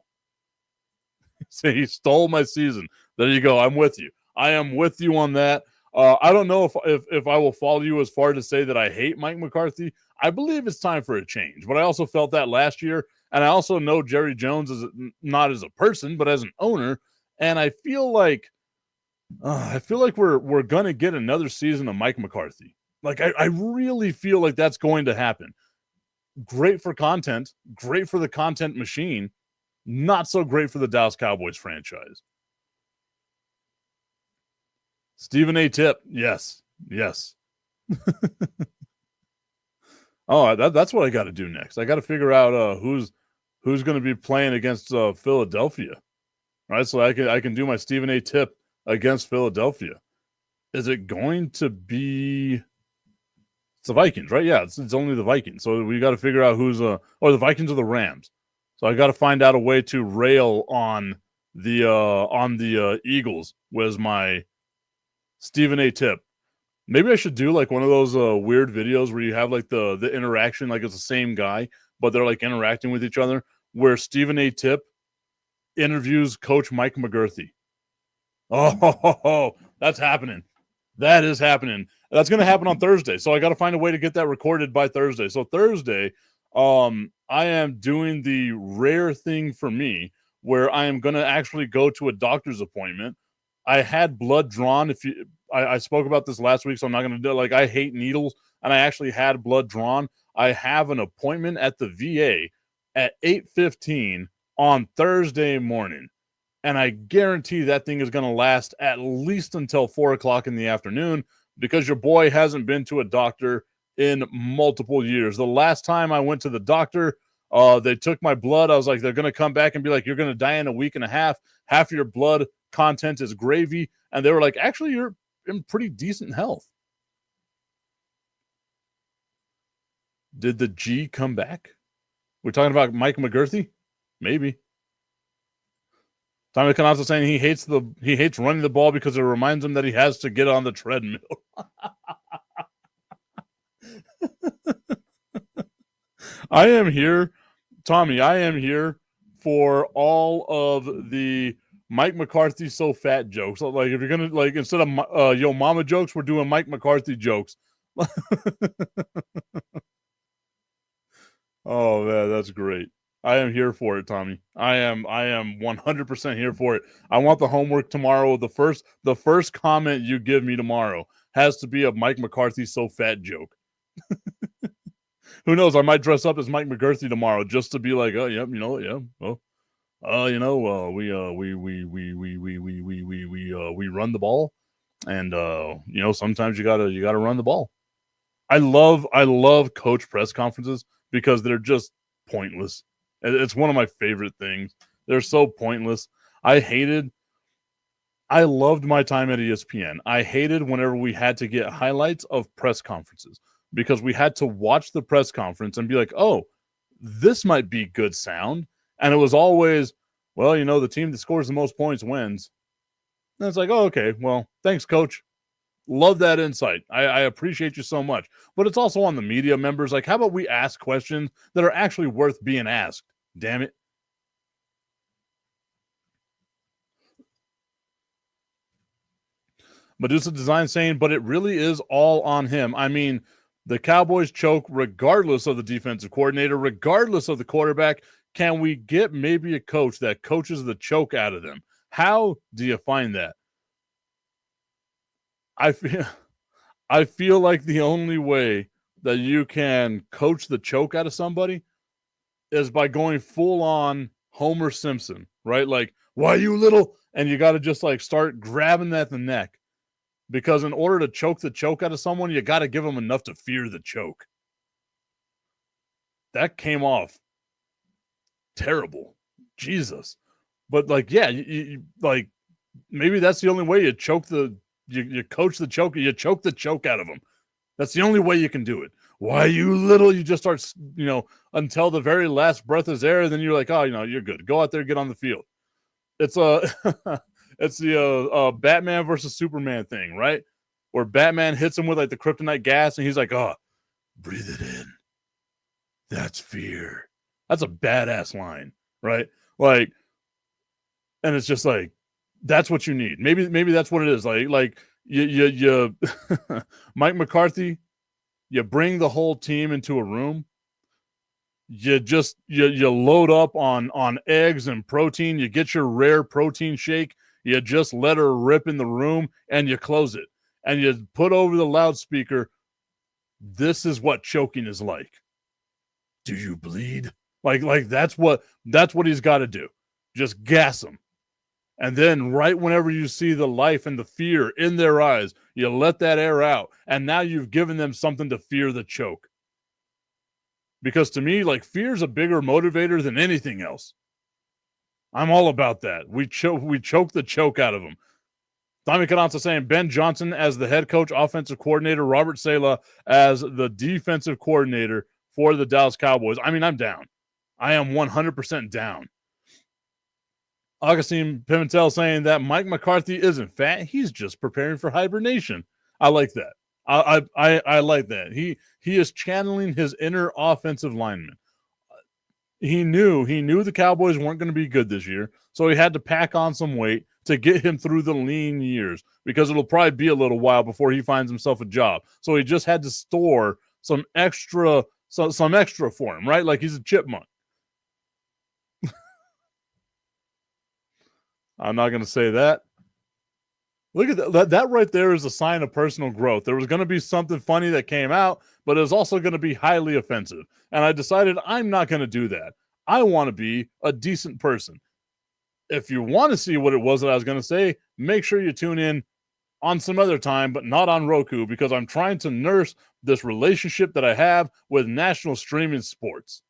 Say he stole my season. There you go. I'm with you. I am with you on that. I don't know if I will follow you as far to say that I hate Mike McCarthy. I believe it's time for a change, but I also felt that last year, and I also know Jerry Jones as not as a person, but as an owner, and I feel like we're gonna get another season of Mike McCarthy. Like I really feel like that's going to happen. Great for content, great for the content machine, not so great for the Dallas Cowboys franchise. Stephen A. Tip, yes. Oh, that's what I got to do next. I got to figure out who's going to be playing against Philadelphia, right? So I can do my Stephen A. Tip against Philadelphia. Is it going to be? It's the Vikings, right? Yeah, it's only the Vikings. So we got to figure out who's or the Vikings or the Rams. So I got to find out a way to rail on the Eagles was my Stephen A. Tip. Maybe I should do like one of those weird videos where you have like the interaction, like it's the same guy, but they're like interacting with each other, where Stephen A. Tip interviews Coach Mike McCarthy. Oh, that's happening. That is happening. That's going to happen on Thursday. So I got to find a way to get that recorded by Thursday. So Thursday, I am doing the rare thing for me where I am going to actually go to a doctor's appointment. I had blood drawn. I spoke about this last week, so I'm not going to do it. Like, I hate needles, and I actually had blood drawn. I have an appointment at the VA at 8:15 on Thursday morning, and I guarantee that thing is going to last at least until 4 o'clock in the afternoon because your boy hasn't been to a doctor in multiple years. The last time I went to the doctor, they took my blood. I was like, they're going to come back and be like, you're going to die in a week and a half. Half of your blood content is gravy. And they were like, actually, you're in pretty decent health. Did the G come back? We're talking about Mike McCarthy? Maybe. Tommy Canazzo saying he hates running the ball because it reminds him that he has to get on the treadmill. I am here, Tommy. I am here for all of the Mike McCarthy so fat jokes. Like, if you're gonna, like, instead of yo mama jokes, we're doing Mike McCarthy jokes. Oh man, that's great. I am here for it, Tommy. I am 100% here for it. I want the homework tomorrow. The first comment you give me tomorrow has to be a Mike McCarthy so fat joke. Who knows? I might dress up as Mike McCarthy tomorrow just to be like, oh, yep, you know, yeah, well, we run the ball, and sometimes you gotta run the ball. I love coach press conferences because they're just pointless. It's one of my favorite things. They're so pointless. I loved my time at ESPN. I hated whenever we had to get highlights of press conferences because we had to watch the press conference and be like, oh, this might be good sound. And it was always, well, the team that scores the most points wins. And it's like, oh, okay, well, thanks, coach. Love that insight. I appreciate you so much. But it's also on the media members. Like, how about we ask questions that are actually worth being asked? Damn it. Medusa Design saying, but it really is all on him. I mean, the Cowboys choke regardless of the defensive coordinator, regardless of the quarterback. Can we get maybe a coach that coaches the choke out of them? How do you find that? I feel like the only way that you can coach the choke out of somebody is by going full on Homer Simpson, right? Like, why you little? And you got to just like start grabbing at the neck. Because in order to choke the choke out of someone, you got to give them enough to fear the choke. That came off terrible. Jesus. But like, yeah, you like maybe that's the only way you choke you coach the choke, you choke the choke out of them. That's the only way you can do it. Why you little? You just start, until the very last breath is there, and then you're like, oh, you're good. Go out there, get on the field. It's it's the Batman versus Superman thing, right? Where Batman hits him with like the kryptonite gas, and he's like, oh, breathe it in. That's fear. That's a badass line, right? Like, and it's just like, that's what you need. Maybe that's what it is. Like you Mike McCarthy, you bring the whole team into a room. You load up on eggs and protein. You get your rare protein shake. You just let her rip in the room, and you close it. And you put over the loudspeaker, this is what choking is like. Do you bleed? Like that's what he's got to do. Just gas them. And then right whenever you see the life and the fear in their eyes, you let that air out. And now you've given them something to fear the choke. Because to me, like, fear is a bigger motivator than anything else. I'm all about that. We choke the choke out of them. Tommy Cananza saying Ben Johnson as the head coach, offensive coordinator, Robert Saleh as the defensive coordinator for the Dallas Cowboys. I mean, I'm down. I am 100% down. Augustine Pimentel saying that Mike McCarthy isn't fat. He's just preparing for hibernation. I like that. I like that. He is channeling his inner offensive lineman. He knew the Cowboys weren't going to be good this year, so he had to pack on some weight to get him through the lean years, because it'll probably be a little while before he finds himself a job. So he just had to store some extra for him, right? Like he's a chipmunk. I'm not going to say that. Look at that. That right there is a sign of personal growth. There was going to be something funny that came out, but it was also going to be highly offensive. And I decided I'm not going to do that. I want to be a decent person. If you want to see what it was that I was going to say, make sure you tune in on some other time, but not on Roku, because I'm trying to nurse this relationship that I have with national streaming sports.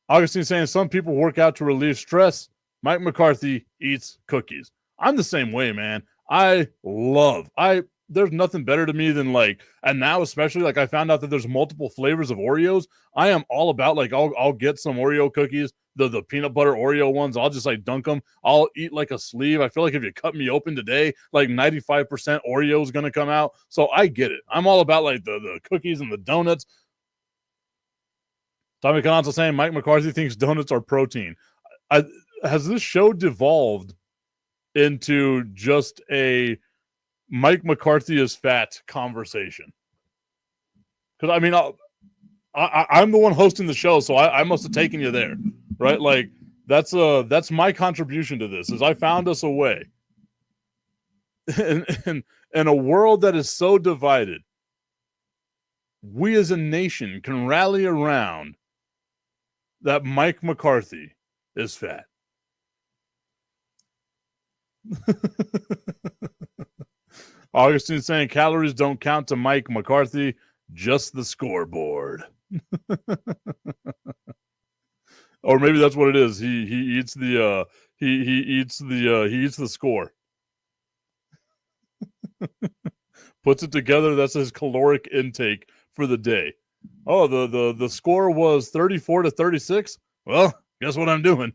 Augustine saying some people work out to relieve stress. Mike McCarthy eats cookies. I'm the same way, man. There's nothing better to me than, like, and now especially, like, I found out that there's multiple flavors of Oreos. I am all about, like, I'll get some Oreo cookies, the peanut butter Oreo ones. I'll just, like, dunk them. I'll eat like a sleeve. I feel like if you cut me open today, like 95% Oreo is going to come out. So I get it. I'm all about, like, the cookies and the donuts. Tommy Conso saying Mike McCarthy thinks donuts are protein. Has this show devolved into just a Mike McCarthy is fat conversation? Because I mean, I'm the one hosting the show, so I must have taken you there, right? Like that's my contribution to this. Is I found us a way in a world that is so divided. We as a nation can rally around that Mike McCarthy is fat. Augustine saying calories don't count to Mike McCarthy, just the scoreboard. Or maybe that's what it is. He eats the he eats the score. Puts it together. That's his caloric intake for the day. Oh, the score was 34-36. Well, guess what I'm doing?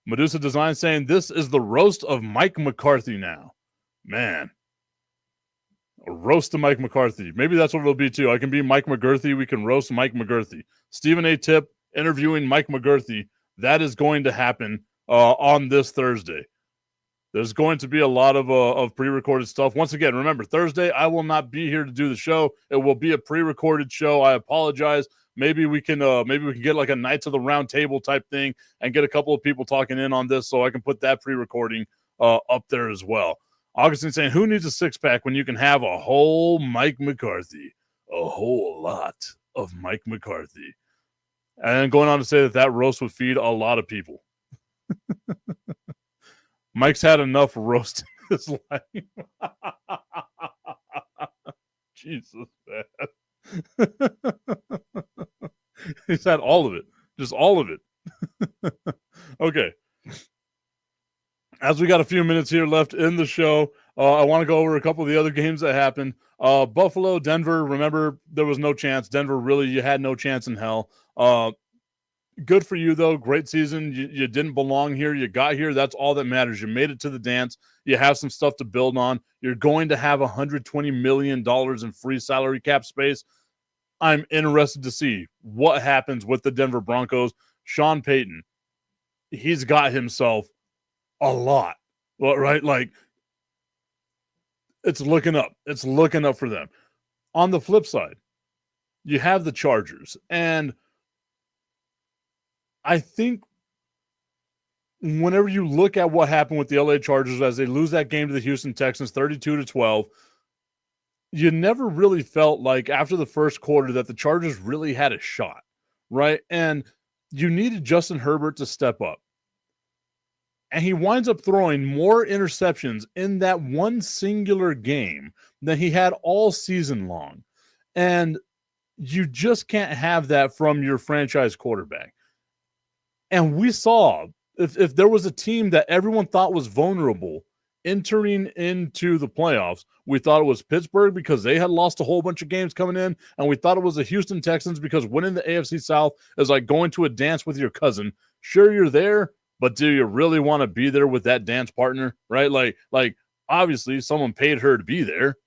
Medusa Design saying this is the roast of Mike McCarthy now. Man. A roast of Mike McCarthy. Maybe that's what it'll be too. I can be Mike McGurthy. We can roast Mike McGurthy. Stephen A. Tip interviewing Mike McGurthy. That is going to happen on this Thursday. There's going to be a lot of pre-recorded stuff. Once again, remember, Thursday, I will not be here to do the show. It will be a pre-recorded show. I apologize. Maybe we can get like a Knights of the Round Table type thing and get a couple of people talking in on this, so I can put that pre-recording up there as well. Augustine saying, who needs a six-pack when you can have a whole Mike McCarthy? A whole lot of Mike McCarthy. And going on to say that roast would feed a lot of people. Mike's had enough roast in his life. Jesus, man. He's had all of it. Just all of it. Okay. As we got a few minutes here left in the show, I want to go over a couple of the other games that happened. Buffalo, Denver, remember, there was no chance. Denver, really, you had no chance in hell. Good for you, though. Great season. You didn't belong here. You got here. That's all that matters. You made it to the dance. You have some stuff to build on. You're going to have $120 million in free salary cap space. I'm interested to see what happens with the Denver Broncos. Sean Payton, he's got himself a lot, right? Like, It's looking up. It's looking up for them. On the flip side, you have the Chargers. And I think whenever you look at what happened with the LA Chargers as they lose that game to the Houston Texans 32-12, you never really felt like after the first quarter that the Chargers really had a shot, right? And you needed Justin Herbert to step up. And he winds up throwing more interceptions in that one singular game than he had all season long. And you just can't have that from your franchise quarterback. And we saw if there was a team that everyone thought was vulnerable entering into the playoffs, we thought it was Pittsburgh because they had lost a whole bunch of games coming in, and we thought it was the Houston Texans because winning the AFC South is like going to a dance with your cousin. Sure, you're there, but do you really want to be there with that dance partner, right? Like obviously someone paid her to be there.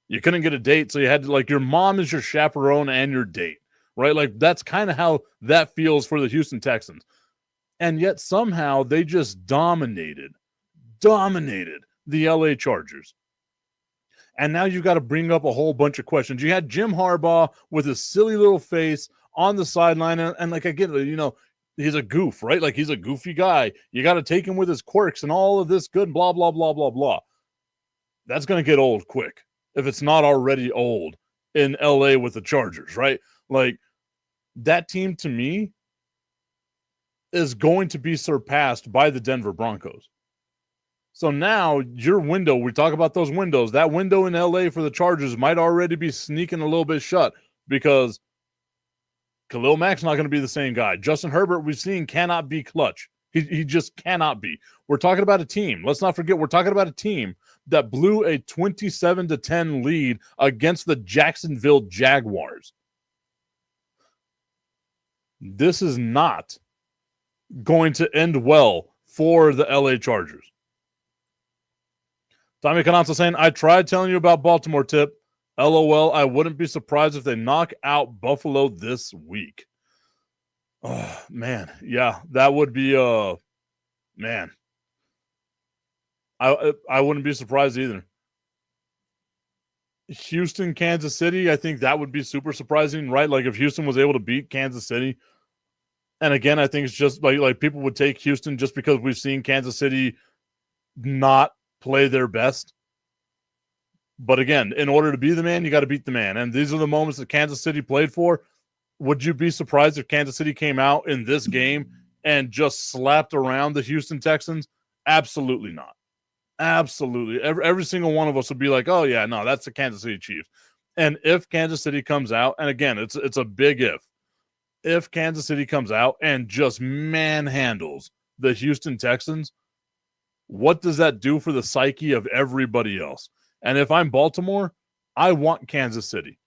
You couldn't get a date, so you had to, like, your mom is your chaperone and your date, right? Like, that's kind of how that feels for the Houston Texans. And yet somehow they just dominated the LA Chargers. And now you've got to bring up a whole bunch of questions. You had Jim Harbaugh with his silly little face on the sideline. And like, again, you know, he's a goof, right? Like, he's a goofy guy. You got to take him with his quirks and all of this good, blah, blah, blah, blah, blah. That's going to get old quick if it's not already old in LA with the Chargers, right? Like, that team to me is going to be surpassed by the Denver Broncos. So now your window, we talk about those windows, that window in LA for the Chargers might already be sneaking a little bit shut because Khalil Mack's not going to be the same guy. Justin Herbert, we've seen, cannot be clutch. He just cannot be. We're talking about a team. Let's not forget, we're talking about a team that blew a 27-10 lead against the Jacksonville Jaguars. This is not going to end well for the LA Chargers. Tommy Cananza saying, I tried telling you about Baltimore, Tip. LOL, I wouldn't be surprised if they knock out Buffalo this week. Oh, man. Yeah, that would be, man. I wouldn't be surprised either. Houston, Kansas City, I think that would be super surprising, right? Like, if Houston was able to beat Kansas City. And again, I think it's just like people would take Houston just because we've seen Kansas City not play their best. But again, in order to be the man, you got to beat the man. And these are the moments that Kansas City played for. Would you be surprised if Kansas City came out in this game and just slapped around the Houston Texans? Absolutely not. Absolutely. Every single one of us would be like, oh, yeah, no, that's the Kansas City Chiefs. And if Kansas City comes out, and again, it's a big if Kansas City comes out and just manhandles the Houston Texans, what does that do for the psyche of everybody else? And if I'm Baltimore, I want Kansas City.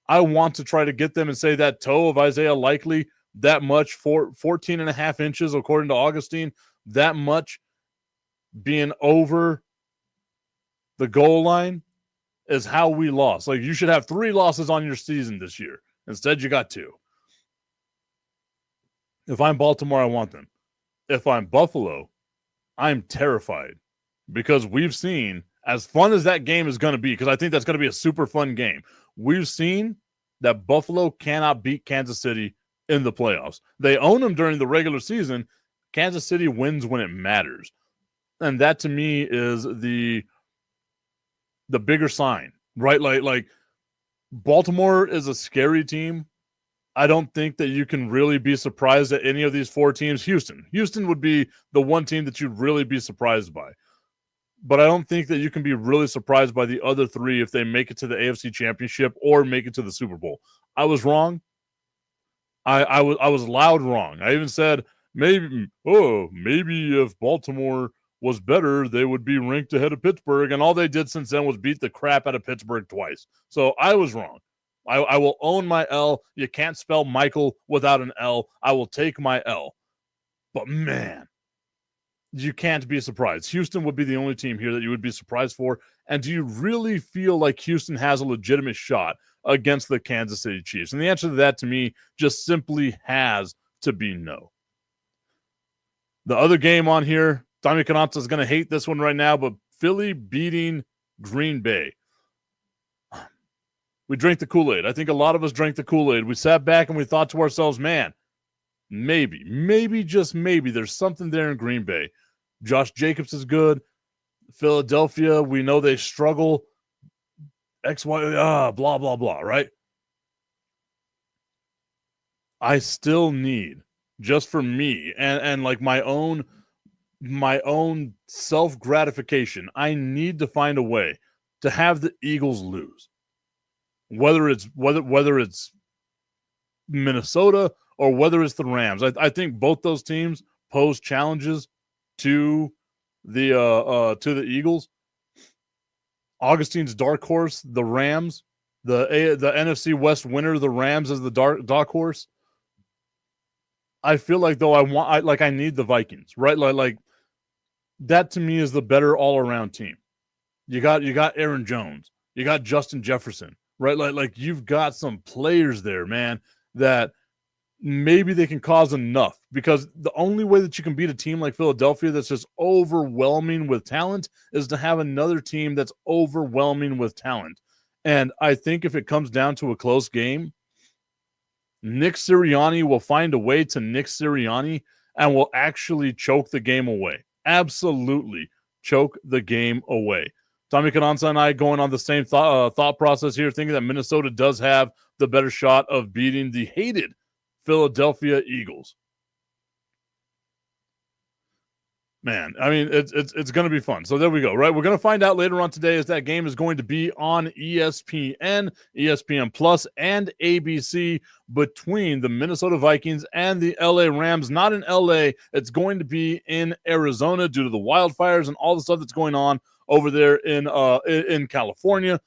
I want to try to get them and say that toe of Isaiah Likely, that much, 14 and a half inches, according to Augustine, that much being over the goal line is how we lost. Like, you should have 3 losses on your season this year. Instead, you got 2. If I'm Baltimore, I want them. If I'm Buffalo, I'm terrified because we've seen, as fun as that game is going to be, because I think that's going to be a super fun game, we've seen that Buffalo cannot beat Kansas City in the playoffs. They own them during the regular season. Kansas City wins when it matters. And that to me is the bigger sign, right? Like Baltimore is a scary team. I don't think that you can really be surprised at any of these 4 teams. Houston would be the one team that you'd really be surprised by. But I don't think that you can be really surprised by the other 3 if they make it to the AFC Championship or make it to the Super Bowl. I was wrong. I was loud wrong. I even said maybe if Baltimore was better, they would be ranked ahead of Pittsburgh. And all they did since then was beat the crap out of Pittsburgh twice. So I was wrong. I will own my L. You can't spell Michael without an L. I will take my L. But man, you can't be surprised. Houston would be the only team here that you would be surprised for. And do you really feel like Houston has a legitimate shot against the Kansas City Chiefs? And the answer to that, to me, just simply has to be no. The other game on here, Tommy Cananza is going to hate this one right now, but Philly beating Green Bay. We drank the Kool-Aid. I think a lot of us drank the Kool-Aid. We sat back and we thought to ourselves, man, maybe, just maybe, there's something there in Green Bay. Josh Jacobs is good. Philadelphia, we know they struggle. X, Y, blah, blah, blah, right? I still need, just for me and like my own self-gratification, I need to find a way to have the Eagles lose. Whether it's Minnesota or whether it's the Rams. I think both those teams pose challenges to the Eagles. Augustine's dark horse, the Rams, the NFC West winner, the Rams as the dark horse. I feel like though I need the Vikings, right? Like that to me is the better all-around team. You got Aaron Jones, you got Justin Jefferson, right? Like you've got some players there, man, that maybe they can cause enough, because the only way that you can beat a team like Philadelphia that's just overwhelming with talent is to have another team that's overwhelming with talent. And I think if it comes down to a close game, Nick Sirianni will find a way to Nick Sirianni and will actually choke the game away. Absolutely choke the game away. Tommy Cananza and I going on the same thought process here, thinking that Minnesota does have the better shot of beating the hated Philadelphia Eagles. Man, I mean, it's going to be fun. So there we go, right? We're going to find out later on today as that game is going to be on ESPN, ESPN Plus, and ABC between the Minnesota Vikings and the LA Rams. Not in LA. It's going to be in Arizona due to the wildfires and all the stuff that's going on over there in California.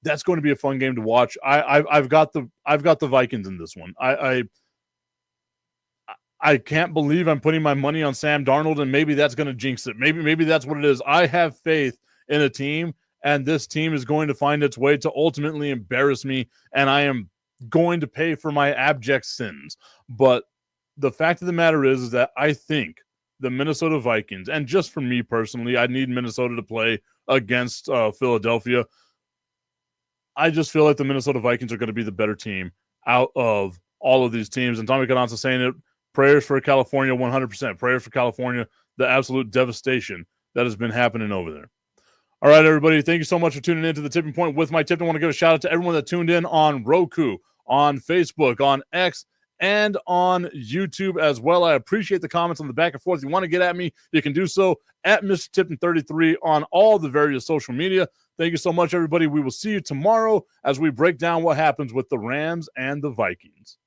That's going to be a fun game to watch. I've got the Vikings in this one. I can't believe I'm putting my money on Sam Darnold, and maybe that's going to jinx it. Maybe that's what it is. I have faith in a team, and this team is going to find its way to ultimately embarrass me, and I am going to pay for my abject sins. But the fact of the matter is that I think the Minnesota Vikings, and just for me personally, I need Minnesota to play against Philadelphia. I just feel like the Minnesota Vikings are going to be the better team out of all of these teams. And Tommy Cananza saying it, prayers for California, 100%. Prayers for California, the absolute devastation that has been happening over there. All right, everybody, thank you so much for tuning in to the Tipping Point with my Tipton. I want to give a shout out to everyone that tuned in on Roku, on Facebook, on X, and on YouTube as well. I appreciate the comments on the back and forth. If you want to get at me, you can do so at Mr. Tipton33 on all the various social media. Thank you so much, everybody. We will see you tomorrow as we break down what happens with the Rams and the Vikings.